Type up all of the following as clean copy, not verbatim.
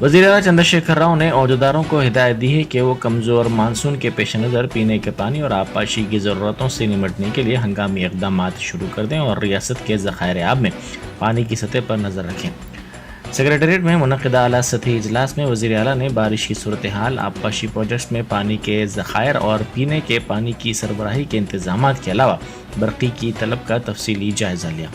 وزیر اعلیٰ چندر شیکھر راؤ نے عہدیداروں کو ہدایت دی ہے کہ وہ کمزور مانسون کے پیش نظر پینے کے پانی اور آبپاشی کی ضرورتوں سے نمٹنے کے لیے ہنگامی اقدامات شروع کر دیں اور ریاست کے ذخائر آب میں پانی کی سطح پر نظر رکھیں۔ سکریٹریٹ میں منعقدہ اعلیٰ سطحی اجلاس میں وزیر اعلیٰ نے بارش کی صورتحال، آبپاشی پروجیکٹس میں پانی کے ذخائر اور پینے کے پانی کی سربراہی کے انتظامات کے علاوہ برقی کی طلب کا تفصیلی جائزہ لیا۔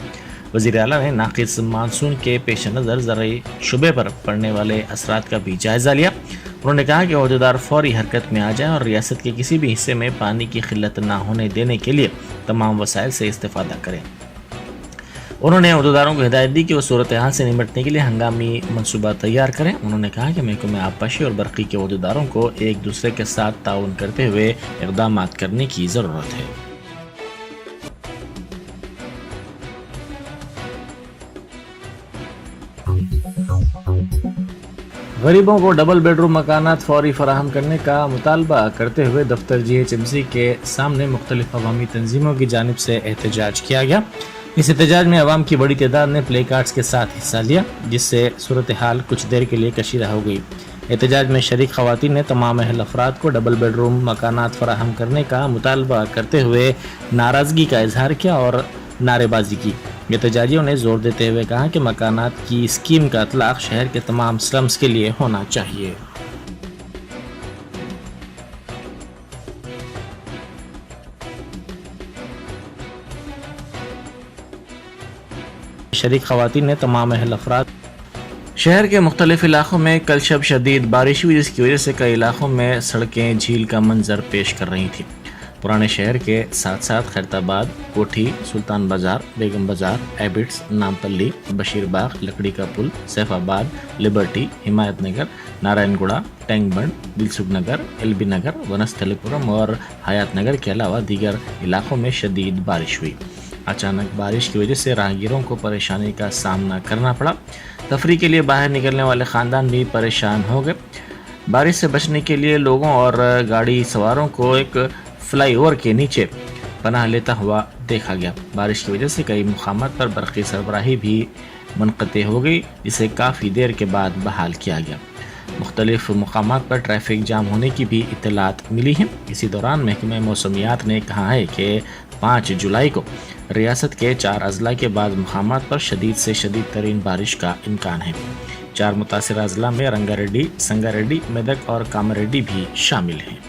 وزیر اعلیٰ نے ناقص مانسون کے پیش نظر زرعی شعبے پر پڑنے والے اثرات کا بھی جائزہ لیا۔ انہوں نے کہا کہ عہدیدار فوری حرکت میں آ جائیں اور ریاست کے کسی بھی حصے میں پانی کی قلت نہ ہونے دینے کے لیے تمام وسائل سے استفادہ کریں۔ انہوں نے عہدیداروں کو ہدایت دی کہ وہ صورتحال سے نمٹنے کے لیے ہنگامی منصوبہ تیار کریں۔ انہوں نے کہا کہ محکمہ آبپاشی اور برقی کے عہدیداروں کو ایک دوسرے کے ساتھ تعاون کرتے ہوئے اقدامات کرنے کی ضرورت ہے۔ غریبوں کو ڈبل بیڈ روم مکانات فوری فراہم کرنے کا مطالبہ کرتے ہوئے دفتر GHMC کے سامنے مختلف عوامی تنظیموں کی جانب سے احتجاج کیا گیا۔ اس احتجاج میں عوام کی بڑی تعداد نے پلے کارڈز کے ساتھ حصہ لیا، جس سے صورتحال کچھ دیر کے لیے کشیدہ ہو گئی۔ احتجاج میں شریک خواتین نے تمام اہل افراد کو ڈبل بیڈ روم مکانات فراہم کرنے کا مطالبہ کرتے ہوئے ناراضگی کا اظہار کیا اور نعرے بازی کی۔ احتجاجیوں نے زور دیتے ہوئے کہا کہ مکانات کی اسکیم کا اطلاق شہر کے تمام سلمز کے لیے ہونا چاہیے۔ شریک خواتین نے تمام اہل افراد شہر کے مختلف علاقوں میں کل شب شدید بارش ہوئی، جس کی وجہ سے کئی علاقوں میں سڑکیں جھیل کا منظر پیش کر رہی تھیں۔ پرانے شہر کے ساتھ ساتھ خیرت آباد، کوٹھی، سلطان بازار، بیگم بازار، ایبٹس، نامپلی، بشیر باغ، لکڑی کا پل، سیف آباد، لبرٹی، حمایت نگر، نارائن گوڑا، ٹینک بنڈ، دلسکھ نگر، LB نگر، ونستھلی پورم اور حیات نگر کے علاوہ دیگر علاقوں میں شدید بارش ہوئی۔ اچانک بارش کی وجہ سے راہگیروں کو پریشانی کا سامنا کرنا پڑا۔ تفریح کے لیے باہر نکلنے والے خاندان بھی پریشان ہو گئے۔ بارش سے بچنے کے لیے لوگوں اور گاڑی سواروں کو ایک فلائی اوور کے نیچے پناہ لیتا ہوا دیکھا گیا۔ بارش کی وجہ سے کئی مقامات پر برقی سربراہی بھی منقطع ہو گئی، جسے کافی دیر کے بعد بحال کیا گیا۔ مختلف مقامات پر ٹریفک جام ہونے کی بھی اطلاعات ملی ہیں۔ اسی دوران محکمہ موسمیات نے کہا ہے کہ 5 جولائی کو ریاست کے 4 اضلاع کے بعض مقامات پر شدید سے شدید ترین بارش کا امکان ہے۔ 4 متاثرہ اضلاع میں رنگا ریڈی، سنگا ریڈی، میدک اور کاماریڈی بھی شامل ہیں۔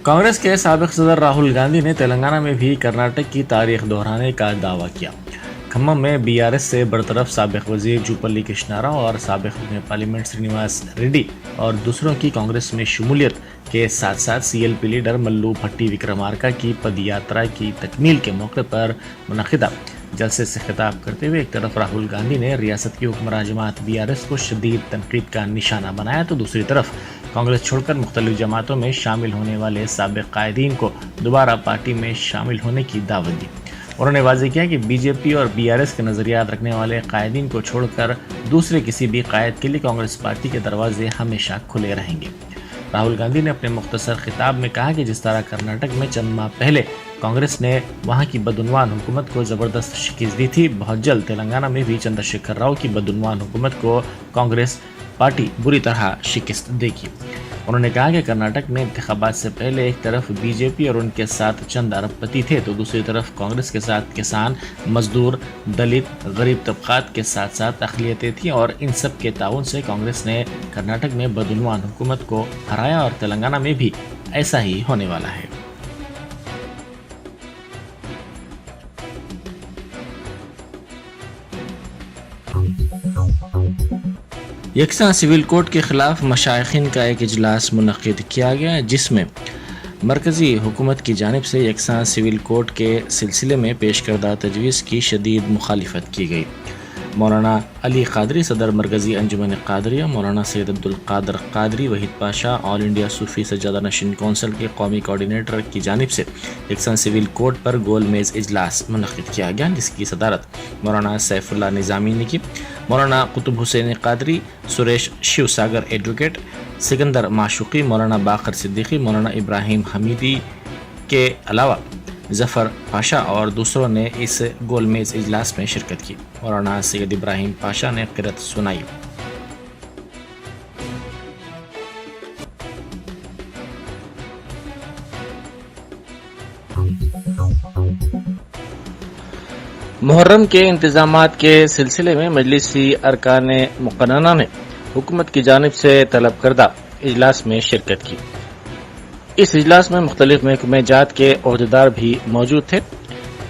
کانگریس کے سابق صدر راہل گاندھی نے تلنگانہ میں بھی کرناٹک کی تاریخ دہرانے کا دعویٰ کیا۔ کھمم میں BRS سے برطرف سابق وزیر جوپلی کرشنا راؤ اور سابق رکن پارلیمنٹ سرینواس ریڈی اور دوسروں کی کانگریس میں شمولیت کے ساتھ ساتھ CLP لیڈر ملو بھٹی وکرمارکا کی پد یاترا کی تکمیل کے موقع پر منعقدہ جلسے سے خطاب کرتے ہوئے ایک طرف راہل گاندھی نے ریاست کی حکمراں جماعت BRS کو شدید تنقید کا نشانہ بنایا تو دوسری طرف کانگریس چھوڑ کر مختلف جماعتوں میں شامل ہونے والے سابق قائدین کو دوبارہ پارٹی میں شامل ہونے کی دعوت دی۔ انہوں نے واضح کیا کہ BJP اور BRS کے نظریات رکھنے والے قائدین کو چھوڑ کر دوسرے کسی بھی قائد کے لیے کانگریس پارٹی کے دروازے ہمیشہ کھلے رہیں گے۔ راہل گاندھی نے اپنے مختصر خطاب میں کہا کہ جس طرح کرناٹک میں چند ماہ پہلے کانگریس نے وہاں کی بدعنوان حکومت کو زبردست شکست دی تھی، بہت جلد تلنگانہ میں بھی چندر شیکھر راؤ کی بدعنوان حکومت کو کانگریس پارٹی بری طرح شکست دے گی۔ انہوں نے کہا کہ کرناٹک میں انتخابات سے پہلے ایک طرف BJP اور ان کے ساتھ چند ارب پتی تھے تو دوسری طرف کانگریس کے ساتھ کسان، مزدور، دلت، غریب طبقات کے ساتھ ساتھ اقلیتیں تھیں اور ان سب کے تعاون سے کانگریس نے کرناٹک میں بدعنوان حکومت کو ہرایا اور تلنگانہ میں بھی ایسا ہی ہونے والا ہے۔ یکساں سول کوڈ کے خلاف مشائخین کا ایک اجلاس منعقد کیا گیا جس میں مرکزی حکومت کی جانب سے یکساں سول کوڈ کے سلسلے میں پیش کردہ تجویز کی شدید مخالفت کی گئی۔ مولانا علی قادری صدر مرکزی انجمن قادریہ، مولانا سید عبدالقادر قادری، وحید پاشا آل انڈیا صوفی سجادہ نشین کونسل کے قومی کوارڈینیٹر کی جانب سے یکساں سول کوڈ پر گول میز اجلاس منعقد کیا گیا جس کی صدارت مولانا سیف اللہ نظامی نے کی۔ مولانا قطب حسین قادری، سریش شیو ساگر ایڈوکیٹ، سکندر معشوقی، مولانا باقر صدیقی، مولانا ابراہیم حمیدی کے علاوہ ظفر پاشا اور دوسروں نے اس گول میز اجلاس میں شرکت کی۔ مولانا سید ابراہیم پاشا نے قرأت سنائی۔ محرم کے انتظامات کے سلسلے میں مجلسی ارکان مقننہ نے حکومت کی جانب سے طلب کردہ اجلاس میں شرکت کی۔ اس اجلاس میں مختلف محکمہ جات کے عہدیدار بھی موجود تھے۔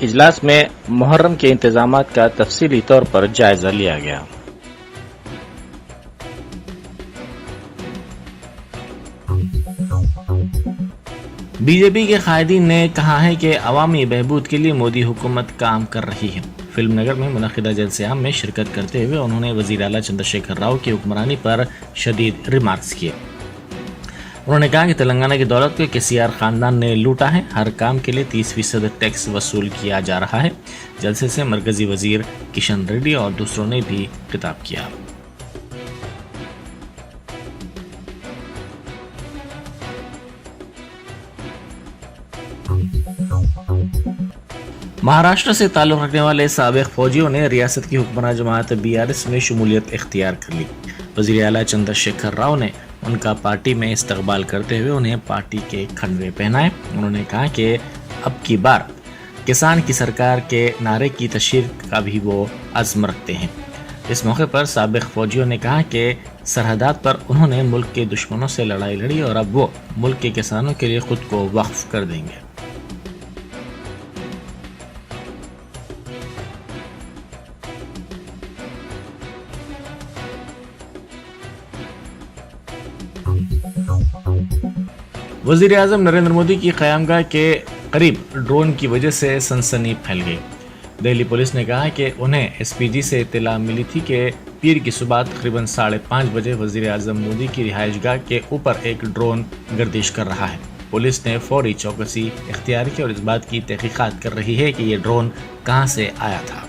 اجلاس میں محرم کے انتظامات کا تفصیلی طور پر جائزہ لیا گیا۔ بی جے پی کے قائدین نے کہا ہے کہ عوامی بہبود کے لیے مودی حکومت کام کر رہی ہے۔ فلم نگر میں منعقدہ جلسے عام میں شرکت کرتے ہوئے انہوں نے وزیر اعلیٰ چندر شیکھر راؤ کی حکمرانی پر شدید ریمارکس کیے۔ انہوں نے کہا کہ تلنگانہ کی دولت کو کسی اور خاندان نے لوٹا ہے، ہر کام کے لیے 30% ٹیکس وصول کیا جا رہا ہے۔ جلسے سے مرکزی وزیر کشن ریڈی اور دوسروں نے بھی خطاب کیا۔ مہاراشٹر سے تعلق رکھنے والے سابق فوجیوں نے ریاست کی حکمراں جماعت BRS میں شمولیت اختیار کر لی۔ وزیر اعلیٰ چندر شیکھر راؤ نے ان کا پارٹی میں استقبال کرتے ہوئے انہیں پارٹی کے کھنڈوے پہنائے۔ انہوں نے کہا کہ اب کی بار کسان کی سرکار کے نعرے کی تشہیر کا بھی وہ عزم رکھتے ہیں۔ اس موقع پر سابق فوجیوں نے کہا کہ سرحدات پر انہوں نے ملک کے دشمنوں سے لڑائی لڑی اور اب وہ ملک کے کسانوں کے لیے خود کو وقف کر دیں گے۔ وزیر اعظم نریندر مودی کی قیامگاہ کے قریب ڈرون کی وجہ سے سنسنی پھیل گئی۔ دہلی پولیس نے کہا کہ انہیں SPG سے اطلاع ملی تھی کہ پیر کی صبح تقریباً 5:30 بجے وزیر اعظم مودی کی رہائش گاہ کے اوپر ایک ڈرون گردش کر رہا ہے۔ پولیس نے فوری چوکسی اختیار کی اور اس بات کی تحقیقات کر رہی ہے کہ یہ ڈرون کہاں سے آیا تھا۔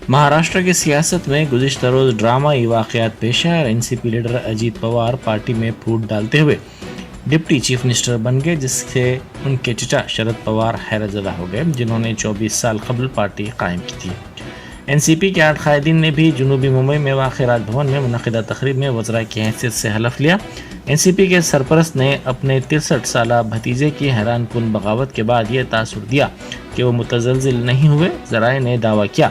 مہاراشٹر کی سیاست میں گزشتہ روز ڈرامائی واقعات پیش آئے اور NCP leader Ajit Pawar party میں پھوٹ ڈالتے ہوئے ڈپٹی چیف منسٹر بن گئے، جس سے ان کے چچا شرد پوار حیرت زدہ ہو گئے، جنہوں نے 24 سال قبل پارٹی قائم کی تھی۔ NCP کے 8 قائدین نے بھی جنوبی ممبئی میں واقع راج بھون میں منعقدہ تقریب میں وزراء کی حیثیت سے حلف لیا۔ NCP کے سرپرست نے اپنے 63 سالہ بھتیجے کی حیران کن بغاوت کے بعد یہ تاثر دیا کہ وہ متزلزل نہیں ہوئے۔ ذرائع نے دعویٰ کیا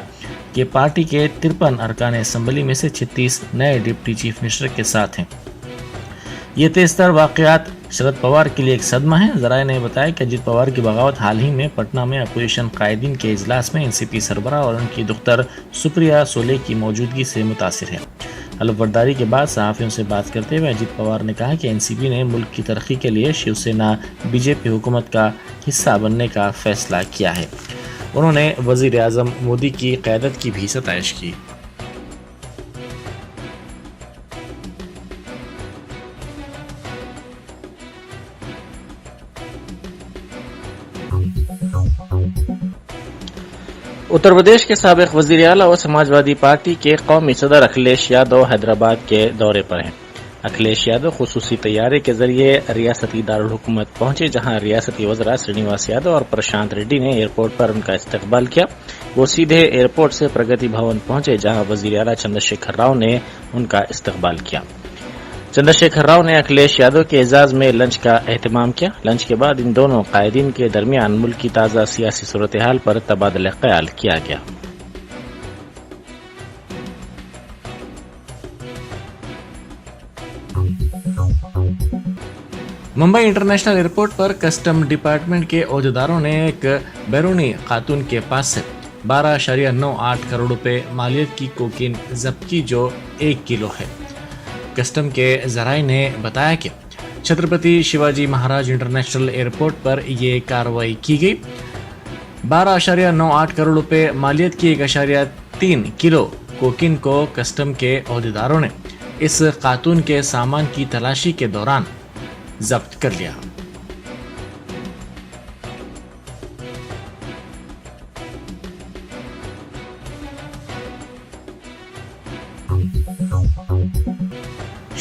کہ پارٹی کے 53 ارکان اسمبلی میں سے 36 نئے ڈپٹی چیف منسٹر کے ساتھ ہیں۔ یہ تیز تر واقعات شرد پوار کے لیے ایک صدمہ ہے۔ ذرائع نے بتایا کہ اجیت پوار کی بغاوت حال ہی میں پٹنہ میں اپوزیشن قائدین کے اجلاس میں NCP سربراہ اور ان کی دختر سپریا سولے کی موجودگی سے متاثر ہے۔ حلف برداری کے بعد صحافیوں سے بات کرتے ہوئے اجیت پوار نے کہا کہ NCP نے ملک کی ترقی کے لیے شیو سینا BJP حکومت کا حصہ بننے کا فیصلہ کیا ہے۔ انہوں نے وزیر اعظم مودی کی قیادت کی بھی ستائش کی۔ اتر پردیش کے سابق وزیر اعلیٰ و سماجوادی پارٹی کے قومی صدر اکھلیش یادو حیدرآباد کے دورے پر ہیں۔ اکھلیش یادو خصوصی طیارے کے ذریعے ریاستی دارالحکومت پہنچے، جہاں ریاستی وزراء سرینواس یادو اور پرشانت ریڈی نے ایئرپورٹ پر ان کا استقبال کیا۔ وہ سیدھے ایئرپورٹ سے پرگتی بھون پہنچے، جہاں وزیر اعلیٰ چندر شیکھر راؤ نے ان کا استقبال کیا۔ چندر شیکھر راؤ نے اکھلیش یادو کے اعزاز میں لنچ کا اہتمام کیا۔ لنچ کے بعد ان دونوں قائدین کے درمیان ملک کی تازہ سیاسی صورتحال پر تبادلہ خیال کیا گیا۔ ممبئی انٹرنیشنل ایئرپورٹ پر کسٹم ڈپارٹمنٹ کے عہدیداروں نے ایک بیرونی خاتون کے پاس سے 12.98 کروڑ روپے مالیت کی کوکین ضبط کی، جو 1 کلو ہے۔ کسٹم کے ذرائع نے بتایا کہ چھترپتی شیواجی مہاراج انٹرنیشنل ایئرپورٹ پر یہ کارروائی کی گئی۔ 12.98 کروڑ روپے مالیت کی 1.3 کلو کوکین کو کسٹم کے عہدیداروں نے اس خاتون کے سامان کی تلاشی کے دوران ضبط کر لیا۔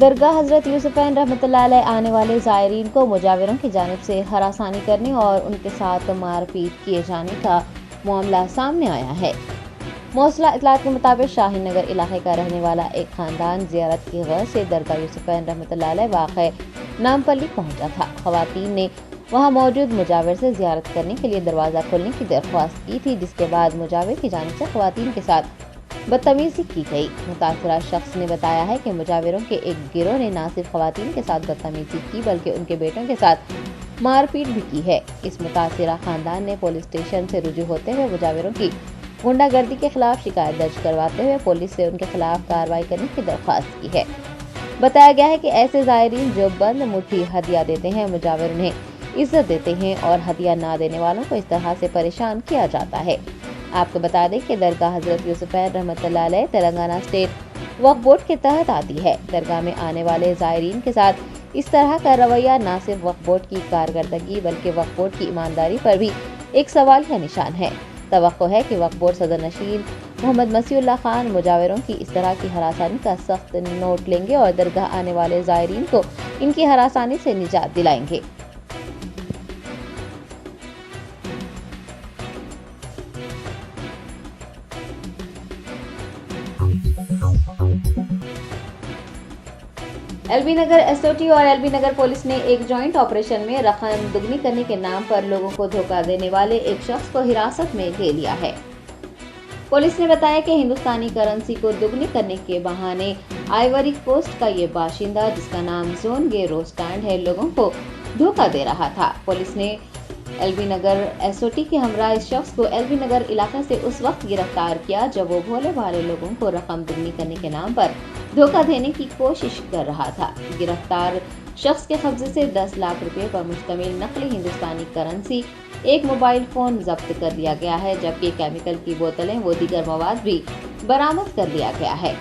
درگاہ حضرت یوسفین رحمۃ اللہ علیہ آنے والے زائرین کو مجاوروں کی جانب سے ہراسانی کرنے اور ان کے ساتھ مار پیٹ کیے جانے کا معاملہ سامنے آیا ہے۔ موصولہ اطلاعات کے مطابق شاہین نگر علاقے کا رہنے والا ایک خاندان زیارت کی غرض سے درگاہ یوسفین رحمۃ اللہ علیہ واقع نامپلی پہنچا تھا۔ خواتین نے وہاں موجود مجاور سے زیارت کرنے کے لیے دروازہ کھولنے کی درخواست کی تھی، جس کے بعد مجاور کی جانب سے خواتین کے ساتھ بدتمیزی کی گئی۔ متاثرہ شخص نے بتایا ہے کہ مجاوروں کے ایک گروہ نے نہ صرف خواتین کے ساتھ بدتمیزی کی بلکہ ان کے بیٹوں کے ساتھ مار پیٹ بھی کی ہے۔ اس متاثرہ خاندان نے پولیس اسٹیشن سے رجوع ہوتے ہوئے مجاوروں کی غنڈہ گردی کے خلاف شکایت درج کرواتے ہوئے پولیس سے ان کے خلاف کارروائی کرنے کی درخواست کی ہے۔ بتایا گیا ہے کہ ایسے زائرین جو بند مٹھی ہدیہ دیتے ہیں، مجاور انہیں عزت دیتے ہیں اور ہدیہ نہ دینے والوں کو اس طرح سے پریشان کیا جاتا ہے۔ آپ کو بتا دیں کہ درگاہ حضرت یوسفین رحمۃ اللہ علیہ تلنگانہ اسٹیٹ وقف بورڈ کے تحت آتی ہے۔ درگاہ میں آنے والے زائرین کے ساتھ اس طرح کا رویہ نہ صرف وقف بورڈ کی کارکردگی بلکہ وقف بورڈ کی ایمانداری پر بھی ایک سوال کا نشان ہے۔ توقع ہے کہ وقف بورڈ صدر نشین محمد مسیح اللہ خان مجاوروں کی اس طرح کی ہراسانی کا سخت نوٹ لیں گے اور درگاہ آنے والے زائرین کو ان کی ہراسانی سے نجات دلائیں گے۔ L B Nagar S O T اور ایل بی نگر پولیس نے ایک جوائنٹ آپریشن میں رقم دگنی کرنے کے نام پر لوگوں کو دھوکہ دینے والے ایک شخص کو حراست میں لے لیا ہے۔ پولیس نے بتایا کہ ہندوستانی کرنسی کو دگنی کرنے کے بہانے آئیوری کوسٹ کا یہ باشندہ، جس کا نام زون گے روسٹانڈ ہے، لوگوں کو دھوکہ دے رہا تھا۔ پولیس نے L B Nagar S O T کے ہمراہ اس شخص کو ایل بی نگر علاقے سے اس وقت گرفتار کیا جب وہ بھولے بھالے لوگوں کو رقم دگنی کرنے کے نام پر دھوکہ دینے کی کوشش کر رہا تھا۔ گرفتار شخص کے قبضے سے 10 لاکھ روپے پر مشتمل نقلی ہندوستانی کرنسی، ایک موبائل فون ضبط کر لیا گیا ہے، جبکہ کیمیکل کی بوتلیں و دیگر مواد بھی برآمد کر لیا گیا ہے۔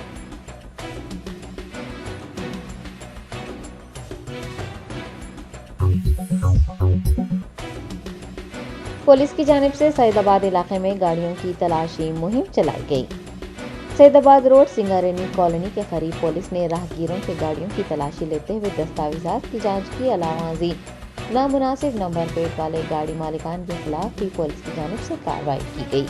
پولیس کی جانب سے سعید آباد علاقے میں گاڑیوں کی تلاشی مہم چلائی گئی۔ سعید آباد روڈ سنگارینی کالونی کے قریب پولیس نے راہگیروں کے گاڑیوں کی تلاشی لیتے ہوئے دستاویزات کی جانچ کی۔ علاوہ ازیں نامناسب نمبر پلیٹ والے گاڑی مالکان کے خلاف بھی پولیس کی جانب سے کارروائی کی گئی۔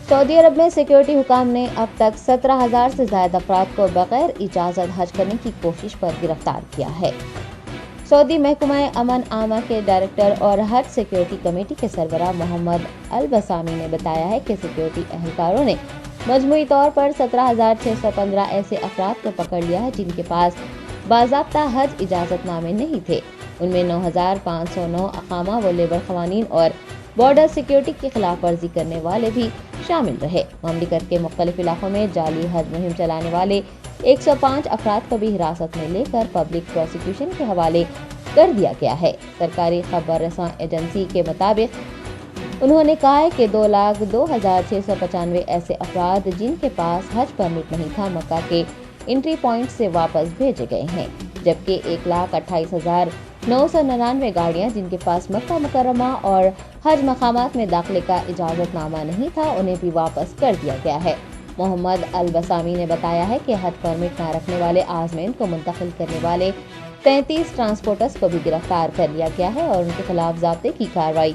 سعودی عرب میں سیکیورٹی حکام نے اب تک 17,000 سے زائد افراد کو بغیر اجازت حج کرنے کی کوشش پر گرفتار کیا ہے۔ سعودی محکمہ امن عامہ کے ڈائریکٹر اور حج سیکیورٹی کمیٹی کے سربراہ محمد البسامی نے بتایا ہے کہ سیکیورٹی اہلکاروں نے مجموعی طور پر 17,615 ایسے افراد کو پکڑ لیا ہے جن کے پاس باضابطہ حج اجازت نامے نہیں تھے۔ ان میں 9,509 اقامہ و لیبر قوانین اور بارڈر سیکیورٹی کی خلاف ورزی کرنے والے بھی شامل رہے۔ مملکت کے مختلف علاقوں میں جعلی حج مہم چلانے والے 105 افراد کو بھی حراست میں لے کر پبلک پروسیکیوشن کے حوالے کر دیا گیا ہے۔ سرکاری خبر رساں ایجنسی کے مطابق انہوں نے کہا ہے کہ 2,02,695 ایسے افراد جن کے پاس حج پرمٹ نہیں تھا مکہ کے انٹری پوائنٹ سے واپس بھیجے گئے ہیں، جبکہ 1,28,999 گاڑیاں جن کے پاس مکہ مکرمہ اور حج مقامات میں داخلے کا اجازت نامہ نہیں تھا انہیں بھی واپس کر دیا گیا ہے۔ محمد البسامی نے بتایا ہے کہ حج پرمٹ نہ رکھنے والے عازمین کو منتقل کرنے والے 33 ٹرانسپورٹرز کو بھی گرفتار کر لیا گیا ہے اور ان کے خلاف ضابطے کی کارروائی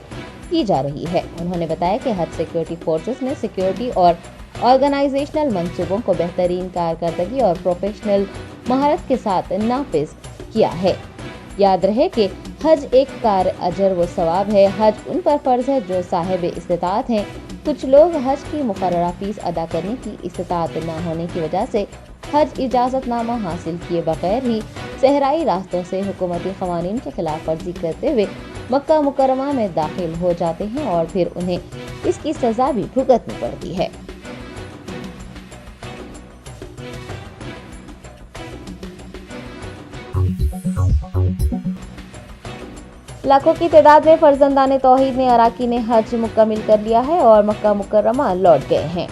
کی جا رہی ہے۔ انہوں نے بتایا کہ حج سیکیورٹی فورسز نے سیکیورٹی اور آرگنائزیشنل منصوبوں کو بہترین کارکردگی اور پروفیشنل مہارت کے ساتھ نافذ کیا ہے۔ یاد رہے کہ حج ایک کار اجر و ثواب ہے۔ حج ان پر فرض ہے جو صاحب استطاعت ہیں۔ کچھ لوگ حج کی مقررہ فیس ادا کرنے کی استطاعت نہ ہونے کی وجہ سے حج اجازت نامہ حاصل کیے بغیر ہی صحرائی راستوں سے حکومتی قوانین کے خلاف ورزی کرتے ہوئے مکہ مکرمہ میں داخل ہو جاتے ہیں اور پھر انہیں اس کی سزا بھی بھگتنی پڑتی ہے۔ لاکھوں کی تعداد میں فرزندان توحید نے اراکین حج مکمل کر لیا ہے اور مکہ مکرمہ لوٹ گئے ہیں۔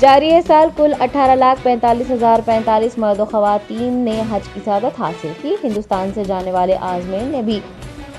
جاری سال کل 18,45,045 مرد و خواتین نے حج کی سعادت حاصل کی۔ ہندوستان سے جانے والے عازمین نے بھی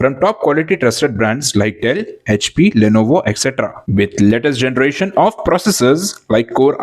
from top quality trusted brands like Dell, HP, Lenovo, etc. with latest generation of processors like Core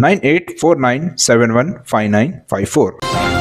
9849715954।